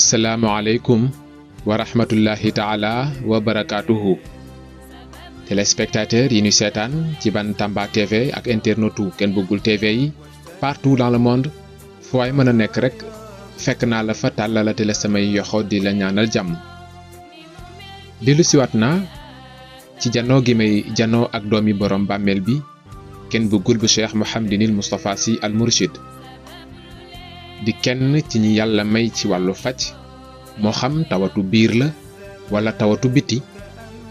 Assalamualaikum wa rahmatullahi taala wa barakatuhu. Téléspectateurs yi ñu sétane ci Bantamba TV ak internetu Ken Bugul TV yi partout dans le monde fu waay mën a nekk rek fekk naa la fa tàllalate la samay yoxo di la ñaanal jàmm. Dellu siwaat naa ci janoo gi may janoo ak doomi borom bàmmeel bi Ken Bugul bu Cheikh Mouhamadinil Moustapha Sy al Mourchid di kenn ci ñi yàlla may ci wàllu faj moo xam tawatu biir la wala tawatu biti.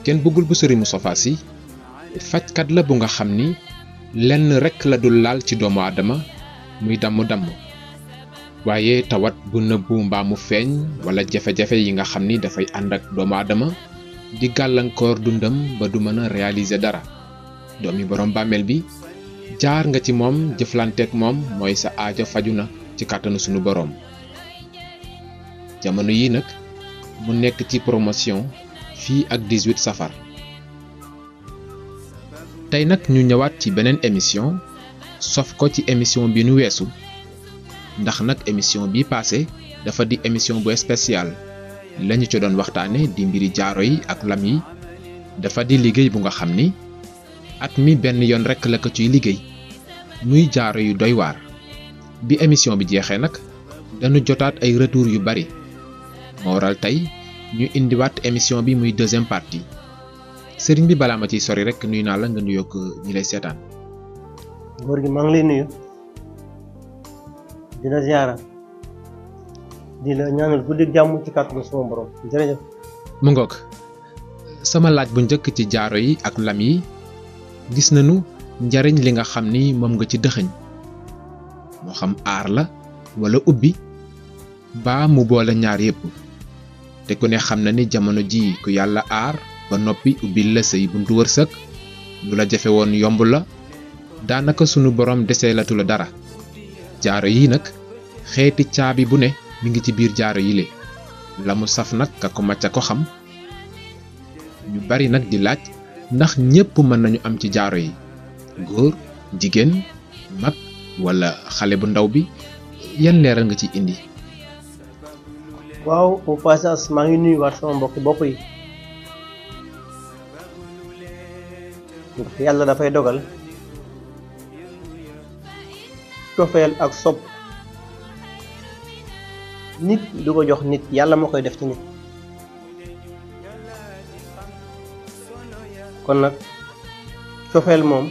Ken Bugul bu Serigne Moustapha Sy fajkat la bu nga xam ni lenn rekk la dul laal ci doomu aadama muy damm-damm waaye tawat bu nëbbu mbaa mu feeñ wala jafe-jafe yi nga xam ni dafay ànd ak doomu aadama di gàllankoor dundam ba du mën a réaliser dara. doomi borom bàmmeel bi jaar nga ci moom jëflanteek moom mooy sa aajo faju na ci kàttanu sunu boroom. jamono yi nag mu nekk ci promotion fii ak 18 safar. tey nag ñu ñëwaat ci beneen émission sof ko ci émission bi nu weesu ndax nag émission bi passé dafa di émission bu spécial lañu ci doon waxtaane di mbiri jaaro yi ak lam yi. dafa di liggéey bu nga xam ni at mi benn yoon rekk la ko ciy liggéey muy jaaro yu doy waar. bi émission bi jeexee nag dañu jotaat ay retour yu bari moo waral tey ñu indiwaat émission bi muy deuxième partie. sëriñ bi balaa ma ciy sori rek nuyu naa la nga nuyoog ñi lay seetaan. góor gi maa ngi lay nuyu di la ziara di la ñaanal guddi jàmm ci kàttanu sama borom jërëjëf. mu ngoog sama laaj bu njëkk ci jaaro yi ak lam yi gis nañu njariñ li nga xam ni moom nga ci dëxëñ moo xam aar la wala ubbi baa mu boole ñaar yépp te ku ne xam na ni jamono ji ku yàlla aar ba noppi ubbil la say buntu wërsëg lu la jafe woon yomb la daanaka sunu borom deseelatu la dara. jaaro yi nag xeeti caabi bu ne mi ngi ci biir jaaro yi le la mu saf nag ka ko macca ko xam. ñu bari nag di laaj ndax ñépp mën nañu am ci jaaro yi góor jigéen mag wala xale bu ndaw bi yan leeral nga ci indi. waaw au passage maa ngi nuyuwaat sama mbokki bopp yi ndax yàlla dafay dogal cofeel ak sopp nit du ko jox nit yàlla moo koy def ci nit. kon nag cofeel moom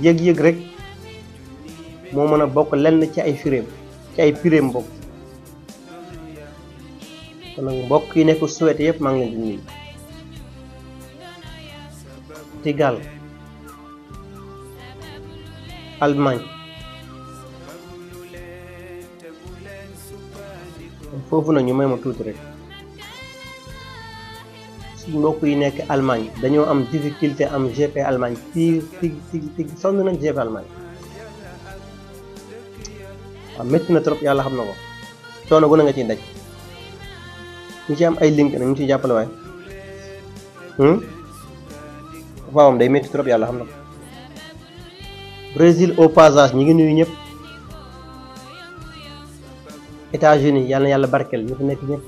yëg-yëg rek moo mën a bokk lenn ci ay firéem ci ay piréem bokk. kon nag mbokk yi nekk Suède yëpp maa ngi leen di nuyu. Portugal Allemagne foofu na ñu may ma tuuti rek. suñ mbokk yi nekk Allemagne dañoo am difficulté am GP Allemagne tig sonn nañ GP Allemagne waaw métti na trop yàlla xam na ko coono gu na nga ciy daj. ñu ci am ay link nag ñu ciy jàppale waaye waawam day métti trop yàlla xam na ko. Brésil au passage ñi ngi nuyu ñëpp. États-Unis yàlla na yàlla barkeel ñu fi nekk ñëpp.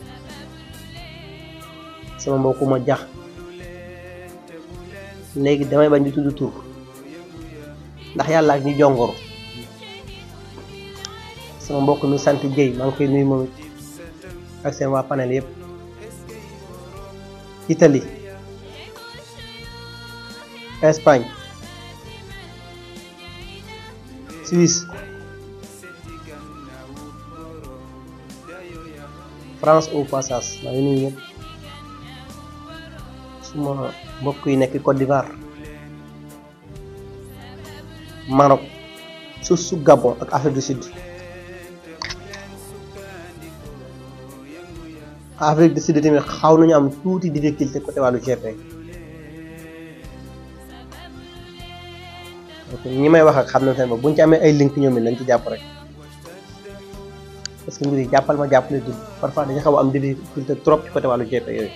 sama mbokku ma jax léegi damay bañ di tudd tur ndax yàlla ak ñu jongoro. sama mbokk mi sant Guèye maa ngi koy nuyu moom ak seen waa panel yëpp. Italie Espagne Suisse France au passage maa ngi nuyu ñëpp. suma mbokk yi nekk Côte d'Ivoire Maroc suuf su Gabon ak Afrique du Sud. Afrique du Sud tamit xaw nañu am tuuti difficulté côté wàllu GP. donc ñi may wax ak xam na seen bopp buñ ci amee ay link ñoom it nañ ci jàpp rek parce que mbir yi jàppal ma jàppale dul parfois dañu xaw a am difficulté trop ci côté wàllu GP yooyu.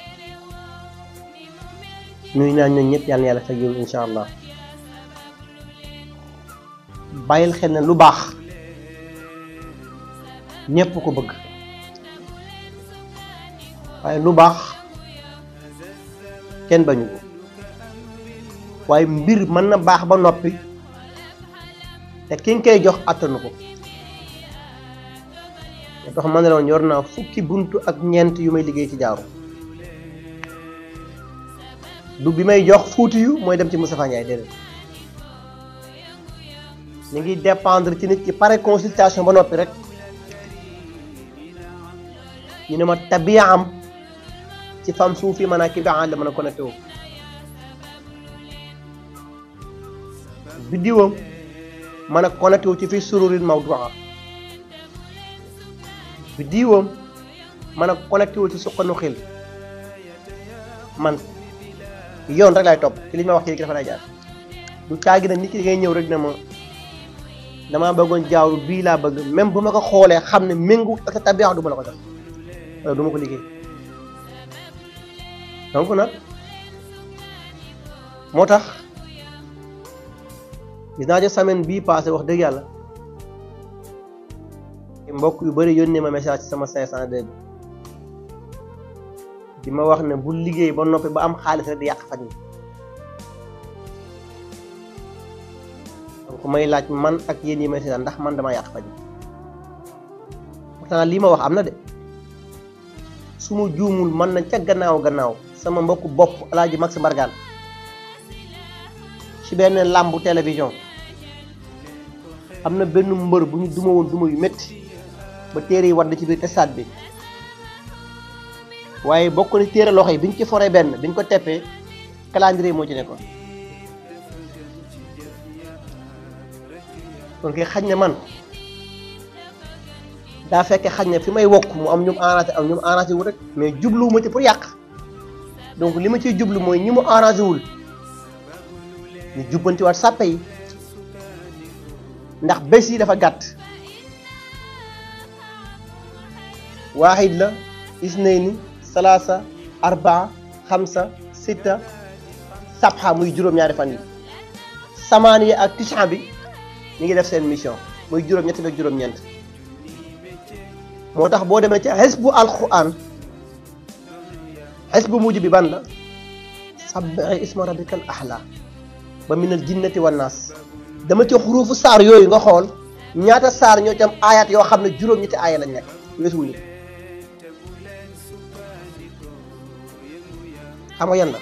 nuyu naa ñooñu ñëpp yàlla na yàlla fay yow incha allah. bàyyil xel ne lu baax ñépp ko bëgg waaye lu baax kenn bañu ko waaye mbir mën na baax ba noppi te ki nga koy jox attanu ko moo tax ma ne woon yor naa fukki buntu ak ñeent yu may liggéey ci jaaru du bi may jox fuuti yu mooy dem ci Moustapha Ndiaye déedéet ñu ngi dépendre ci nit ci pare consultation ba noppi rek ñu ne ma tabiya am ci fam suufi mën a kii bi la mën a connecté wu biddiwam mën a connecté wu ci fi sururin mawdua biddiwam mën a connecté wu ci suqanu xil man yoon rek laay topp ci li ma wax ci dafa lay jaar du caagi nag nit ki ngay ñëw rek ne ma damaa bëggoon jaaw bii laa bëgg même bu ma ko xoolee xam ne méngu ak sa tabiya du ma la ko jox wala du ma ko liggéey donc nag moo tax gis naa ci semaine bii passé wax dëgg yàlla mbokk yu bari yónnee ma message ci sama 502 bi di ma wax ne bu liggéey ba noppi ba am xaalis rek di yàq fan yi donc may laaj man ak yéen yi may seetaan ndax man dama yàq fan yi pourtant lii ma wax am na de su ma juumul man na ca gannaaw sama mbokku bopp Alaaji Max Mbargane ci benn làmbu télévision am na benn mbër bu ñu duma woon duma yu métti ba téere yi wadd ci biir stade bi waaye bokk na téere loxo yi bi ñu ci foree benn bi ñu ko teppee calendrier moo ci nekkoon kon kay xañ ne man daa fekkee xañ ne fi may wokk mu am ñum arrangé wul rek mais jubluwuma ci pour yàq donc li ma ciy jublu mooy ñi mu arrangé wul ñu jubbantiwaat sàppe yi ndax bés yi dafa gàtt waaxid la isnayni salaasa arbaa xamsa sitta sabxa muy juróom-ñaari fan yi samaan yi ak tisha bi ñu ngi def seen mission muy juróom-ñetti ak juróom-ñeent moo tax boo demee ci xisbu alquran xisbu mujj bi ban la sabbihi isma rabbikal ahla ba minal jinnati wan naas dama ci xuruufu saar yooyu nga xool ñaata saar ñoo ci am ayat yoo xam ne juróom-ñetti aaya lañ nekk weesuwuñu xam nga yan la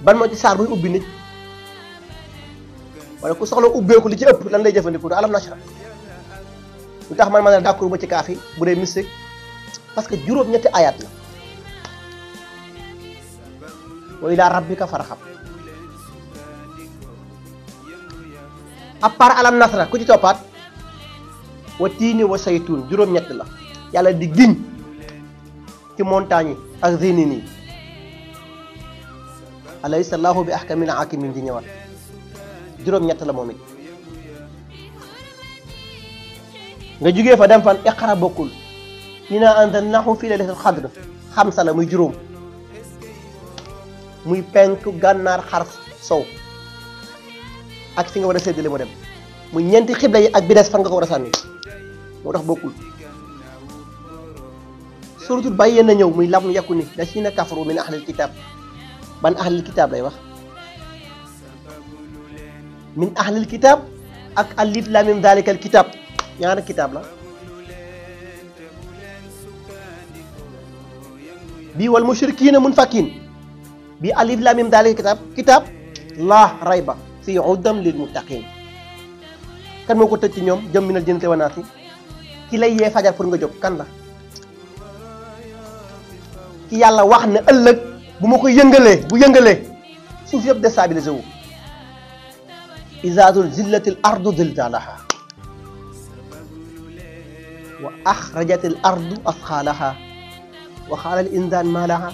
ban moo ci saar buy ubbi nit wala ku soxla ubbeeku li ci ëpp lan lay jëfandikoo du alam nashrah lu tax man ma ne d'accord ma ci kaaf yi bu dee mystique parce que juróom-ñetti ayat la wa ilaa rabbika farxab à part alam nasra ku ci toppaat wa tiini wa saytuun juróom-ñett la yàlla di giñ ci montagne yi ak zinin yi alaysa allahu bi ahkamil hakimin di ñëwaat juróom-ñett la moom it nga jugee fa dem fan iqra bokkul inaa anzalnaahu fii laylatil qadr xamsa la muy juróom muy penku gànnaar xarf sow ak fi nga war a séddale mu dem muy ñeenti xibla yi ak bi des fan nga ko war a sànni moo tax bokkul suratul Bayyina ñëw muy lam yakku ni lasiina kafaru min ahlil kitab ban ahlil kitab lay wax min ahlil kitab ak alif lam mim dalikal kitab ñaari kitab la bii wal mushrikiina munfakin bii alif lam mim dalikal kitab laa rayba fii hudan lil muttaqin kan moo ko tëj ci ñoom jëm minal jinnati wan naasi ki lay yee fajar pour nga jóg kan la ki yàlla wax ne ëllëg bu ma ko yëngalee bu yëngalee suuf yëpp déstabilisé wu izaa zulzilatil ardu zilzaalaha wa axrajatil ardu asqaalaha wa qaala al insaan maa laha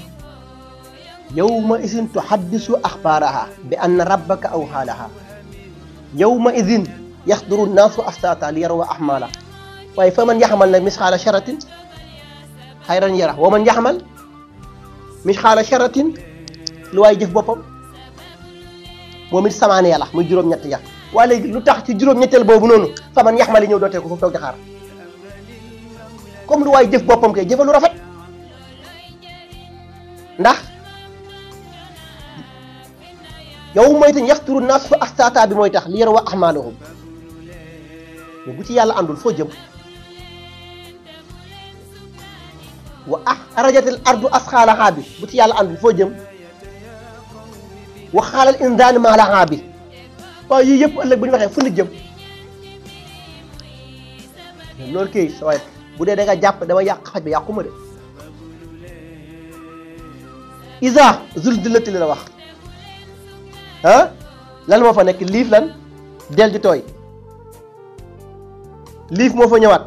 yawma idin tuhaddisu axbaaraha bi anna rabbaka awhaa laha yawma idin yaxduru nnaasu ashtatan li yaraw a'maala waaye fa man yaxmal nag misqaala sharratin xayran yara wa man yaxmal misqaala sharratin lu waay jëf boppam moom it samaane yàlla muy juróom-ñett ya waaye léegi lu tax ci juróom-ñetteel boobu noonu fa man yaxmal yi ñëw dootee ko foofu toog di xaar comme lu waay jëf boppam kay jëfa lu rafet ndax yow mooy te yaxturu naas fa astata bi mooy tax li yara wa ahmaalahum mais bu ci yàlla àndul foo jëm wa axrajatil ardu asxaalaha bi bu ci yàlla àndul foo jëm wa xaalal insaanu maa lahaa bi waaye yii yëpp ëllëg bu ñu waxee fu nit jëm loolu kay sa waay bu dee da nga jàpp dama yàq xaj bi yàquma de isa zulzilati la wax ah lan moo fa nekk liif lan del di tooy liif moo fa ñëwaat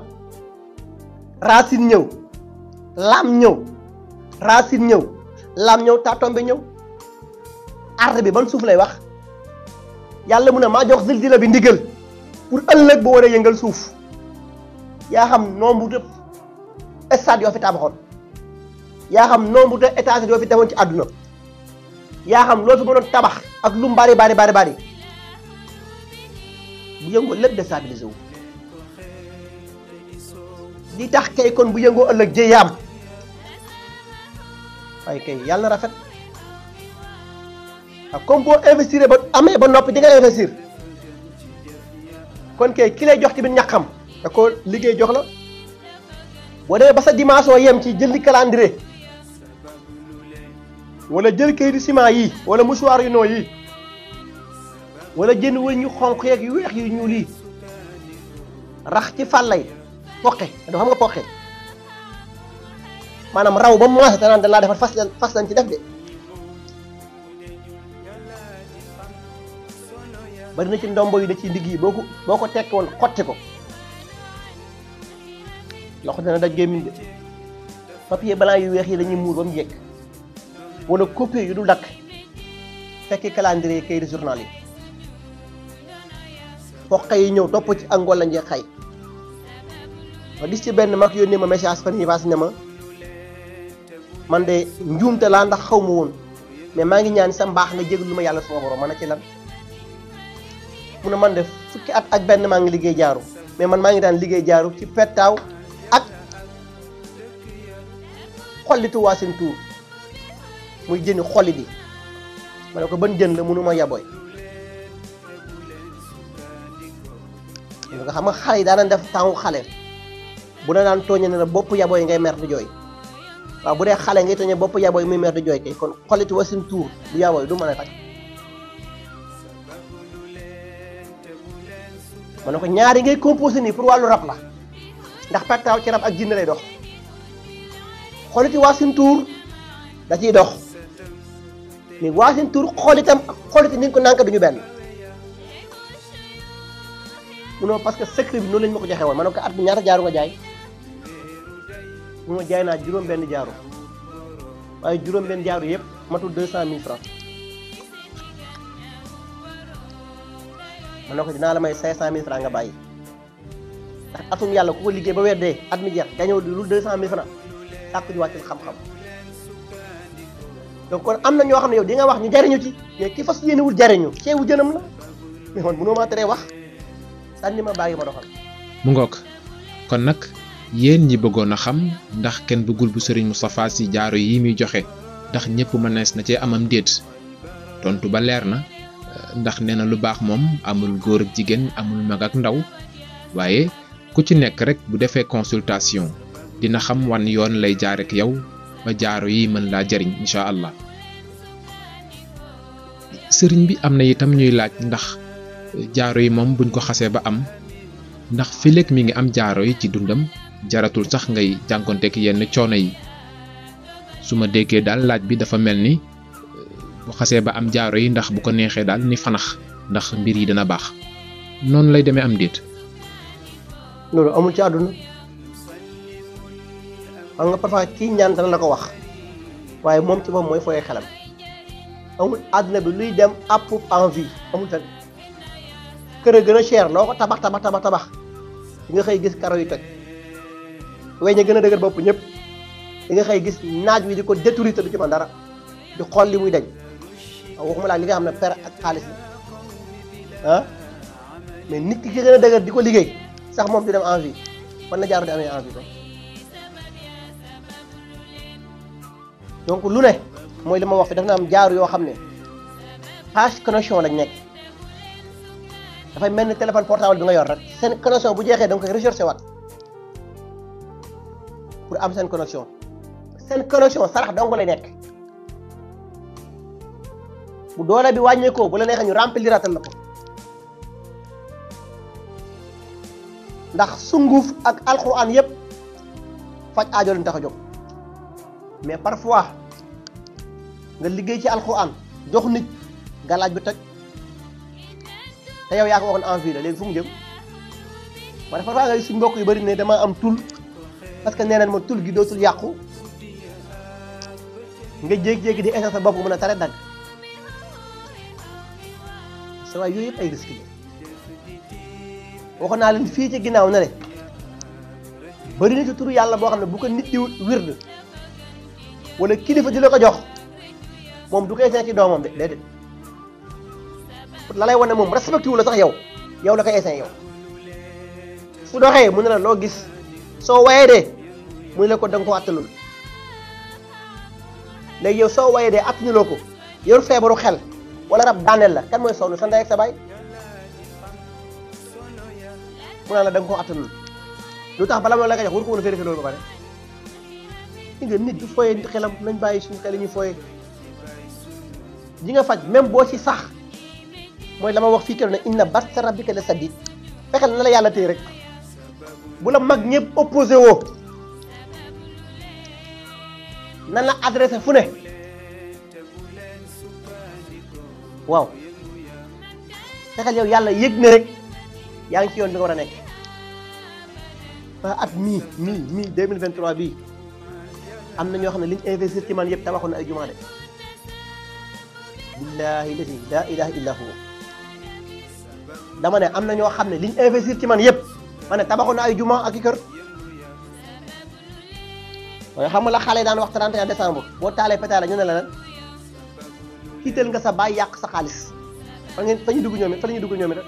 racine ñëw lam ñëw racine ñëw lam ñëw tatombe ñëw arde bi ban suuf lay wax yàlla mun a maa jox zilzila bi ndigal pour ëllëg bu war a yëngal suuf yaa xam nombre de stade yoo fi tabaxoon yaa xam nombre de étages yoo fi defoon ci àdduna yaa xam loo fi mënoon tabax ak lu mu bari bu yëngoo lépp déstabilisé wu li tax kay kon bu yëngoo ëllëg jéeyaam waaye kay yàlla na rafet ak comme boo investir ba amee ba noppi di nga investir kon kay ki lay jox tamit ñàkkam da ko liggéey jox la boo demee ba sa dimension yem ci jël di calendrier wala jël kayit ciment yi wala mouchoir yu noo yi wala jënd wëñ ñu xonq yeeg yu weex yu ñuul yi rax ci fàllay poqe dafa xam nga poqe maanaam raw ba mu maase te naan da laa defar fas lañ ci def de bari na ci ndombo yu da ci ndigg yi boo ko tekk woon xotti ko loxo dana daj gémmiñ de papier blanc yu weex yi dañuy muur ba mu yegg wala copie yu dul dakk fekki calendrier kayit journal yi poqe yi ñëw topp ci angol la njee xay ma gis ci benn mag yónnee ma message fan yi paas ne ma man de njuumte laa ndax xaw ma woon mais maa ngi ñaan sa mbaax nga jéglu ma yàlla suma borom man a ci lan mu ne man de fukki at ak benn maa ngi liggéey jaaru mais man maa ngi daan liggéey jaaru ci pettaaw ak xollitu waa seen tuur muy jëni xolli di ma ne ko ban jën la mënuma yaboy nga xam nga xale yi daan def tàngu xale bu na daan tooñe ne la bopp yaboy ngay mer di jooy waaw bu dee xale ngay tooñe bopp yaboy muy mer di jooy kay kon xollitu waa seen tuur bu yaboy du mën a tak ma ne ko ñaari ngay composé nii pour wàllu rab la ndax pettaaw ci rab ak jinne lay dox xooliti waasin tuur da ciy dox mais waasin tuur xoolitam ak xooliti ni ko nànk duñu benn munoo parce que secret bi noonu lañ ma ko joxe woon ma ne ko at bi ñaata jaaru nga jaay mu ma jaay naa juróom-benn jaaru waaye juróom-benn jaaru yëpp matul 200 000 francs ma ne ko dinaa la may 500 000 francs nga bàyyi ndax atum yàlla ku ko liggéey ba weer dee at mi jeex gañëw di lu 200 000 francs sàkku ji wàccil xam-xam donc kon am na ñoo xam ne yow di nga wax ñu jariñu ci mais ki fas yéenewul jariñu ceewu jënam la mais man mënoo maa teree wax sànni ma bàyyi ma doxal. mu ngoog kon nag yéen ñi bëggoon a xam ndax kenn bëggul bu Serigne Moustapha Sy jaaro yi muy joxe ndax ñëpp mënees na cee amam déet tontu ba leer na ndax nee na lu baax moom amul góor ak jigéen amul mag ak ndaw waaye ku ci nekk rek bu defee consultation dina xam wan yoon lay jaar ak yow ba jaaro yi mën laa jariñ incha allah. sëriñ bi am na itam ñuy laaj ndax jaaro yi moom buñ ko xasee ba am ndax fileeg mi ngi am jaaro yi ci dundam jaratul sax ngay jànkonteek yenn coono yi su ma déggee daal laaj bi dafa mel ni bu xasee ba am jaaro yi ndax bu ko neexee daal ni fanax ndax mbir yi dana baax noonu lay demee am déet. loolu amul ci àdduna xam nga parfois kii ñaan dana la ko wax waaye moom ci moom mooy fooy xelam amul àdduna bi luy dem àpp envie amul fenn kër a gën a cher loo ko tabax di nga xëy gis karo yu toj weñ a gën a dëgër bopp ñëpp di nga xëy gis naaj wi di ko détruire te du ci man dara di xool li muy dañ waxuma laa li nga xam ne per ak xaalis la mais nit ki gën a dëgër di ko liggéey sax moom di dem envie fan la jaaru di amee envie ko donc lu ne mooy li ma wax fi daf na am jaaru yoo xam ne page connexion lañ nekk dafay mel ni téléphone portable bi nga yor rek seen connexion bu jeexee da nga koy recherché waat pour am seen connexion sarax dong lay nekk bu doole bi wàññeekoo bu la neexee ñu rempliratal la ko ndax sunguf ak alxuraan yépp faj aajo lañ tax a jóg mais parfois nga liggéey ci alxuraan jox nit galaaj bi toj te yow yaa ko waxoon envie la léegi fu mu jëm wala parfois nga suñ mbokk yu bari ne dama am tul parce que nee nañ ma tul gi dootul yàqu nga jékki-jékki di essence sa bopp mën a tare dagg sa waay yooyu yëpp ay risque la waxoon naa leen fii ci ginnaaw na ne bari na ci turu yàlla boo xam ne bu ko nit di wird wala kilifa di la ko jox moom du koy essayé ci doomam de déedéet la lay wane moom respecté wu la sax yow la koy essayé yow su doxee mu ne la loo gis soo wayee dee mu ne la ko da nga ko attalul léegi yow soo wayee dee attanuloo ko yor feebaru xel wala rab daaneel la kan mooy sonn sa ndey ak sa baay mu ne la da nga ko attanul lu tax bala ma la koy jox war ko mën a vérifier loolu ba pare li nga nit du fooyee xelam nañ bàyyi suñu xel ñu fooyee ji nga faj même boo ci sax mooy la ma wax fii keroog ne inna batsa rabbika la sadid fexeel na la yàlla téye rek bu la mag ñëpp opposé woo nan la adressé fu ne waaw fexeel yow yàlla yëg ne rek yaa ngi ci yoon bi nga war a nekk ba at mii 2023 bii am na ñoo xam ne liñ investir ci man yëpp tabaxoon na ay jumaa de billahi lati la ilaha illa huwa dama ne am na ñoo xam ne liñ investir ci man yëpp ma ne tabaxoon na ay jumaa ak i kër waaye xam nga la xale daan wax 31 décembre boo taalee pétale ñu ne la lan tiital nga sa baay yàq sa xaalis fa ñu dugg ñoom it fa la ñuy dugg ñoom it rek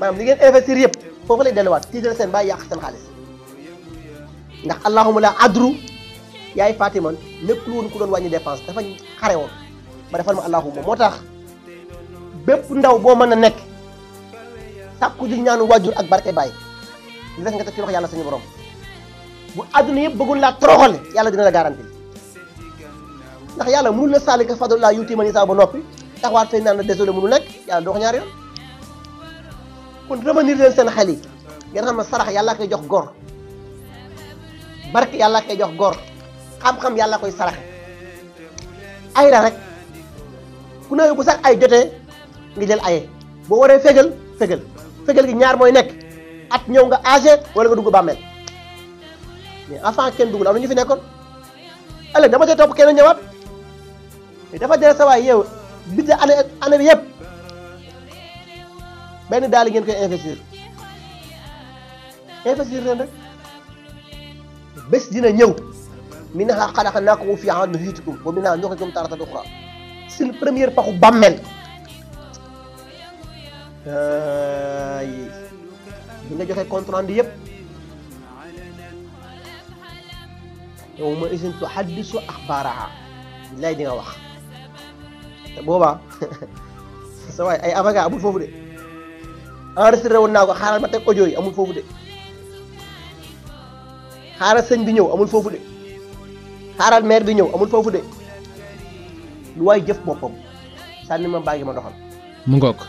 maanaam li ngeen investir yëpp foofu lay delluwaat tiital seen baay yàq seen xaalis ndax allahuma la adru yaay Fatima nekkul woon ku doon wàññi dépense dafa xare woon ba defal ma allahuma moo tax bépp ndaw boo mën a nekk sàkku ji ñaanu wàjjur ak barke baay li des nga teg ci loxo yàlla suñu borom bu àdduna yëpp bëggul laa toroxale yàlla dina la garanti ndax yàlla mënul la saalika fadlullah yuuti man yasaa ba noppi taxawaat fay naan la désolé mënu nekk yàlla doo ko ñaar yoon kon revenir leen seen xel yi ngeen xam ne sarax yàlla koy jox góor barke yàlla koy jox góor xam-xam yàlla koy saraxe ay la rek ku ne bu sax ay jotee nga jël aye boo waree fégal gi ñaar mooy nekk at ñëw nga âgé wala nga dugg bàmmeel mais avant kenn duggul am na ñu fi nekkoon ëllëg dama cee topp kenn ñëwaat dafa jël sa waay yow bidde année bi yëpp benn daal ngeen koy investir leen rek bés dina ñëw minhaa xalaqnaakum wa fiihaa nu'iidukum wa minhaa nuxrijukum taaratan uxraa suñu première paxu bàmmeel bi nga joxe compte rendu yëpp yawma izin tuhaddisu axbaarahaa lay di nga wax te boobaa sa waay ay avocat amul foofu de enregistré woon naa ko xaaral ma teg audio yi amul foofu de xaaral sëñ bi ñëw amul foofu de xaaral maire bi ñëw amul foofu de lu waay jëf boppam sànni ma bàyyi ma doxal. mu ngoog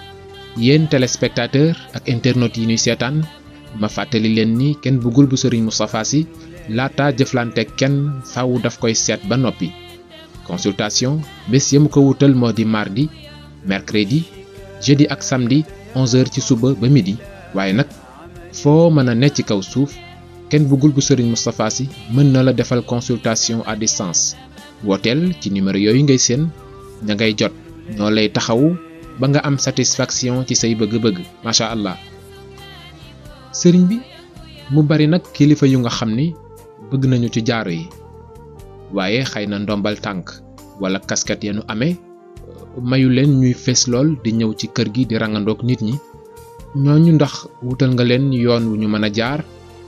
yéen téléspectateur ak internautes yi ñuy seetaan ma fàttali leen ni kenn bëggul bu Serigne Moustapha Sy laata jëflante kenn faaw daf koy seet ba noppi consultation bés ya mu ko wutal moo di mardi mercredi jeudi ak samedi 11h ci suba ba midi waaye nag foo mën a ne ci kaw suuf kenn bëggul bu Serigne Moustapha Sy mën na la defal consultation à distance wooteel ci numéro yooyu ngay seen ña ngay jot ñoo lay taxawu ba nga am satisfaction ci say bëgg-bëgg macha allah. sëriñ bi mu bari nag kilifa yu nga xam ni bëgg nañu ci jaaro yi waaye xëy na ndombal tànk wala casquette ya nu amee mayu leen ñuy fés lool di ñëw ci kër gi di rangandoog nit ñi ñooñu ndax wutal nga leen yoon wu ñu mën a jaar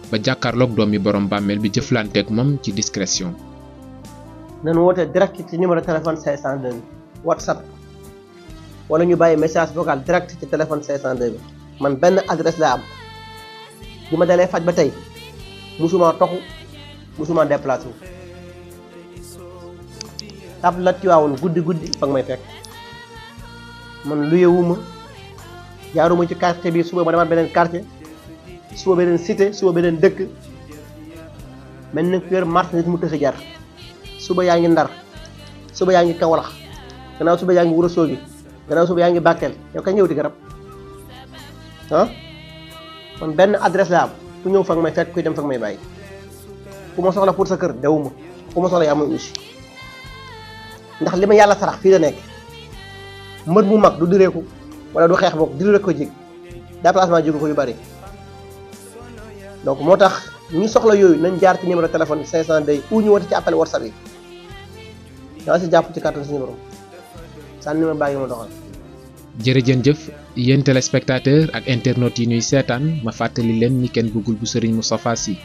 ba jàkkaarloog doomi borom bàmmeel bi jëflanteeg moom ci discrétion. nañ woote direct ci numéro téléphone 502 bi WhatsApp wala ñu bàyyi message vocal direct ci téléphone 502 bi man benn adresse laa am bi ma dalee faj ba tey musuma toxu musuma déplacé wu tab la Tiwaawoon guddi fa nga may fekk man luyewuma jaaruma ci quartier bi suba ma demaat beneen quartier suba beneen cité suba beneen dëkk mel ni ku yor marché nit mu tëx jar suba yaa ngi Ndar suba yaa ngi Kawlax gannaaw suba yaa ngi Ourossogui gannaaw suba yaa ngi Bakel yow kañ ñëwti garab man benn adresse la am ku ñëw fa nga may fekk kuy dem fa nga may bàyyi ku ma soxla pour sa kër dewuma ku ma soxla yaa may aussi ndax li ma yàlla sarax fii la nekk mbër mu mag du direeku wala du xeex boog diru rek ko jég déplacement jógu ko yu bari donc moo tax ñi soxla yooyu nañ jaar ci numéro téléphone 502 ou ñu woote ci appel WhatsApp yi danga si jàpp ci kàttan si numéro sànni ma bàyyi ma doxal. jërëjëf yéen téléspectateur ak internautes yi ñuy seetaan ma fàttali leen ni Kenn Bëggul bu Serigne Moustapha Sy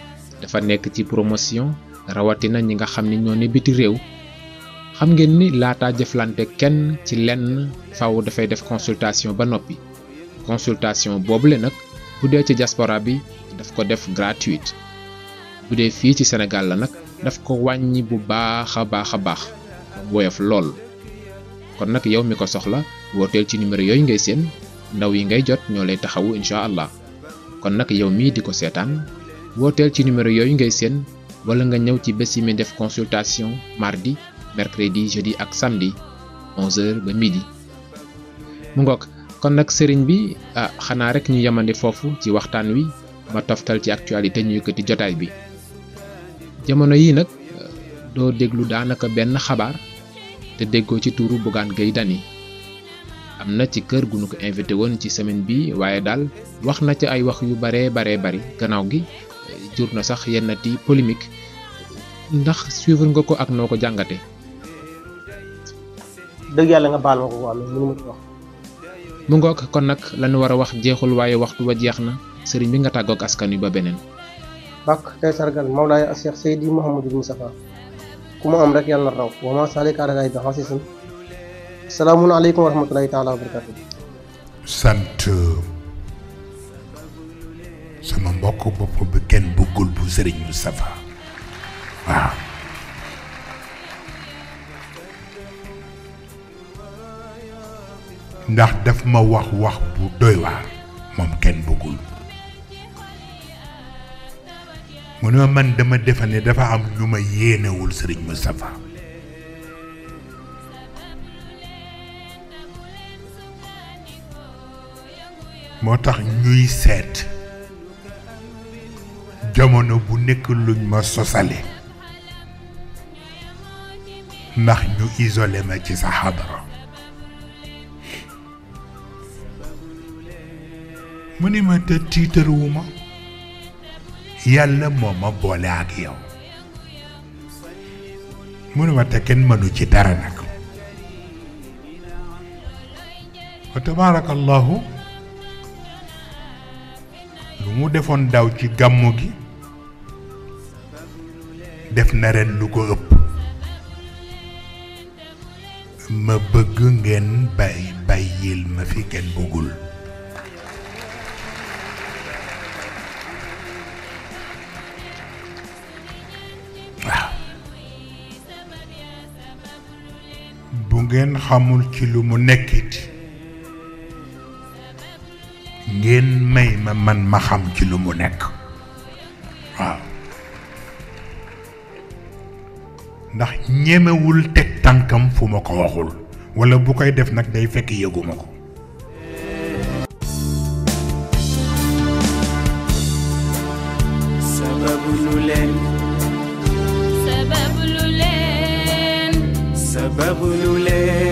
dafa nekk ci promotion rawatina ñi nga xam ni ñoo ne biti réew xam ngeen ni laataa jëflante kenn ci lenn faaw dafay def consultation ba noppi consultation boobule nag bu dee ci diaspora bi daf ko def gratuite bu dee fii ci Sénégal la nag daf ko wàññi bu baax a baax woyof lool kon nag yow mi ko soxla wooteel ci numéro yooyu ngay seen ndaw yi ngay jot ñoo lay taxawu incha allah kon nag yow mii di ko seetaan wooteel ci numéro yooyu ngay seen wala nga ñëw ci bés yi mi def consultation mardi mercredi jeudi ak samedi 11h ba midi mu ngoog kon nag sëriñ bi xanaa rek ñu yemandi foofu ci waxtaan wi ma toftal ci actualité ñu yëkkati jotaay bi jamono yi nag doo déglu daanaka benn xabaar te déggoo ci tuuru Bougane Gueye Dany am na ci kër gu nu ko invité woon ci semaine bi waaye daal wax na ci ay wax yu bari gannaaw gi jur na sax yennati polémique ndax suivre nga ko ak noo ko jàngate dëgg yàlla nga baal ma ko waa mënu ma ci wax mu ngoog kon nag lañu war a wax jeexul waaye waxtu wa jeex na sëriñ bi nga tàggoog askan wi ba beneen bak tey sargal Mawlaay Cheikh Seydi Mouhamadou Moustapha ku mu am rek yàlla na raw wa ma salika ala bi xasisin salaamun aleykum wa rahmatullahi taala wa barakatu sant sama mbokk bopp bi Kenn Bëggul bu sëriñ Moustapha waaw ndax daf ma wax bu doy waar moom Kenn Bëggul mu ne man dama defe ne dafa am ñu ma yéenewul sëriñ Moustapha moo tax ñuy seet jamono bu nekk luñ ma sosale ndax ñu isolé ma ci sa xadara mu ni ma te tiitaruwuma yàlla moo ma boole ak yow mu ne ma te kenn mënu ci dara nag wa tabaarakallahu lu mu defoon daaw ci gàmmu gi def na ren lu ko ëpp ma bëgg ngeen bàyyil ma fi Kenn Bëggul waaw bu ngeen xamul ci lu mu nekkit ngeen may ma man ma xam ci lu mu nekk waaw ndax ñemewul teg tànkam fu ma ko waxul walla bu koy def nag day fekk yëguma ko sababu lu leen